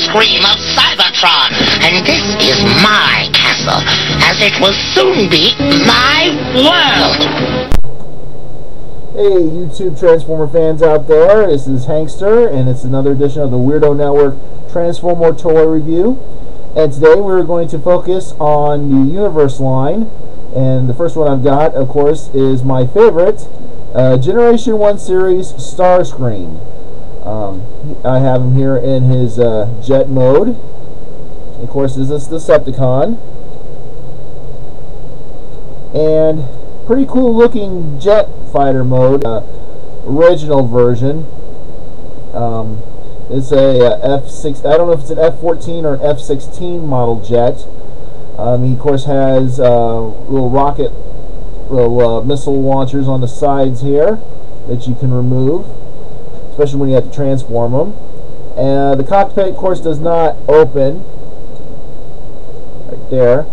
Starscream of Cybertron, and this is my castle, as it will soon be my world. Hey, YouTube Transformer fans out there, this is Hankster, and it's another edition of the Weirdo Network Transformer Toy Review. And today we're going to focus on the Universe line, and the first one I've got, of course, is my favorite, Generation One Series Starscream. I have him here in his jet mode. Of course, this is Decepticon, and pretty cool looking jet fighter mode, original version. It's a F6. I don't know if it's an F14 or an F16 model jet. He of course has little missile launchers on the sides here that you can remove, especially when you have to transform them. And the cockpit, of course, does not open. Right there.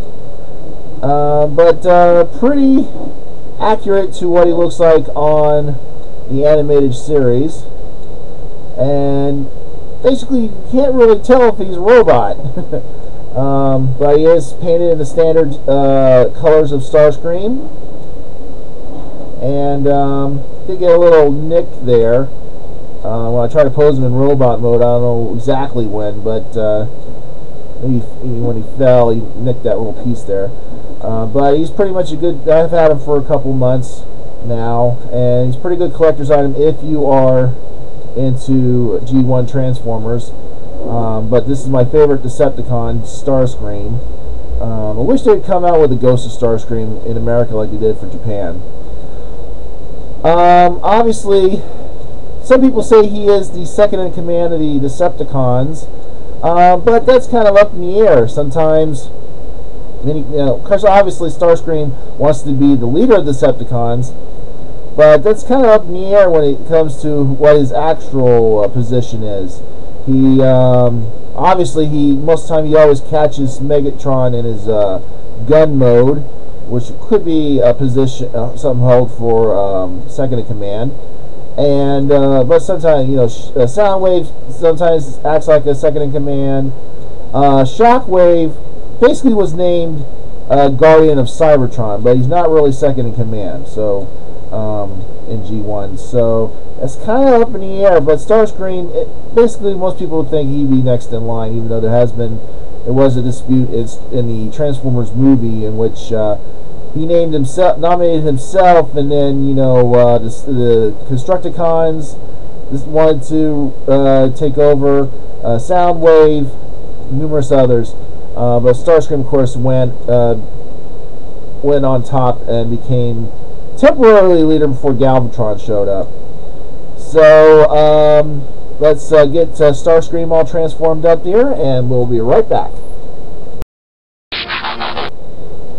But pretty accurate to what he looks like on the animated series. And basically, you can't really tell if he's a robot. But he is painted in the standard colors of Starscream. And did get a little nick there. When I tried to pose him in robot mode, I don't know exactly when, but maybe when he fell, he nicked that little piece there. But he's pretty much a good. I've had him for a couple months now, and he's a pretty good collector's item if you are into G1 Transformers. But this is my favorite Decepticon, Starscream. I wish they'd come out with a Ghost of Starscream in America like they did for Japan. Obviously, some people say he is the second in command of the Decepticons, but that's kind of up in the air. Sometimes, because obviously Starscream wants to be the leader of the Decepticons, but that's kind of up in the air when it comes to what his actual position is. He obviously most of the time he always catches Megatron in his gun mode, which could be a position something held for second in command. And but sometimes Soundwave sometimes acts like a second in command. Shockwave basically was named Guardian of Cybertron, but he's not really second in command. So in G1, so it's kind of up in the air. But Starscream, basically, most people would think he'd be next in line, even though there was a dispute. It's in the Transformers movie in which he nominated himself, and then the Constructicons wanted to take over, Soundwave, numerous others, but Starscream, of course, went on top and became temporarily leader before Galvatron showed up. So let's get Starscream all transformed up here, and we'll be right back.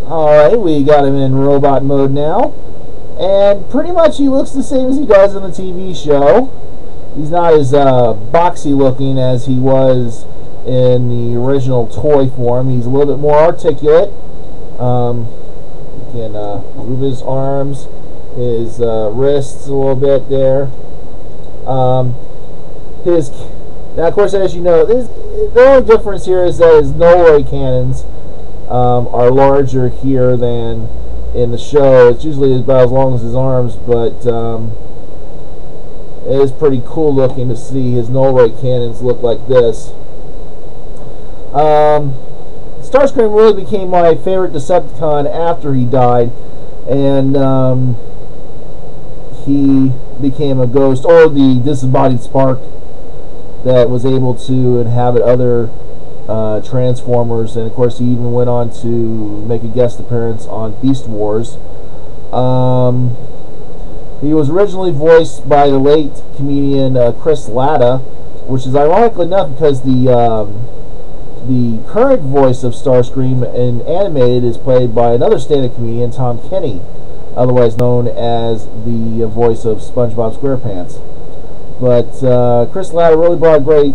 Alright, we got him in robot mode now, and pretty much he looks the same as he does on the TV show. He's not as boxy looking as he was in the original toy form. He's a little bit more articulate. He can move his arms, his wrists a little bit there. Now, of course, as you know, the only difference here is that his null ray cannons are larger here than in the show. It's usually about as long as his arms, but it is pretty cool looking to see his null ray cannons look like this. Starscream really became my favorite Decepticon after he died, and he became a ghost, or the disembodied spark that was able to inhabit other Transformers, and of course he even went on to make a guest appearance on Beast Wars. He was originally voiced by the late comedian Chris Latta, which is ironic enough because the current voice of Starscream in animated is played by another stand-up comedian, Tom Kenny, otherwise known as the voice of SpongeBob SquarePants. But Chris Latta really brought great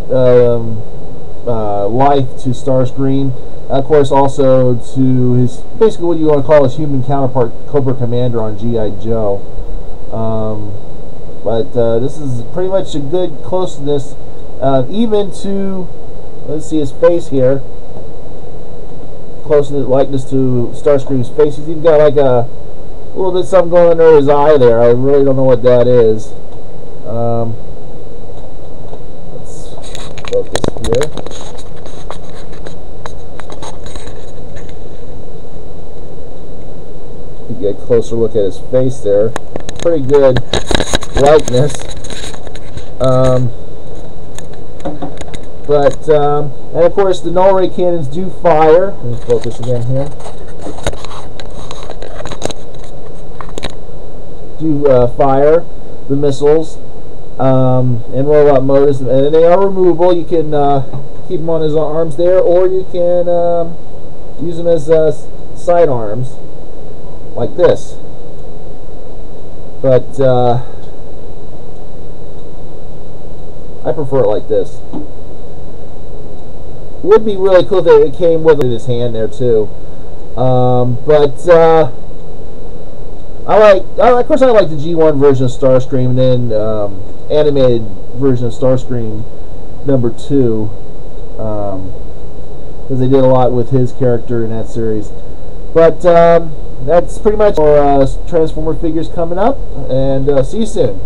life to Starscream. Of course, also to his, basically what you want to call his human counterpart, Cobra Commander on G.I. Joe. But this is pretty much a good closeness, even to let's see his face here. Close likeness to Starscream's face. He's even got like a little bit something going under his eye there. I really don't know what that is. Let's focus here. You get a closer look at his face there. Pretty good likeness. And of course the null ray cannons do fire. Let me focus again here. Do fire the missiles in robot mode, and they are removable. You can keep them on his arms there, or you can use them as side arms like this. But I prefer it like this. Would be really cool if it came with his hand there too. Of course, I like the G1 version of Starscream, and then animated version of Starscream #2, because they did a lot with his character in that series. But that's pretty much our Transformer figures coming up, and see you soon.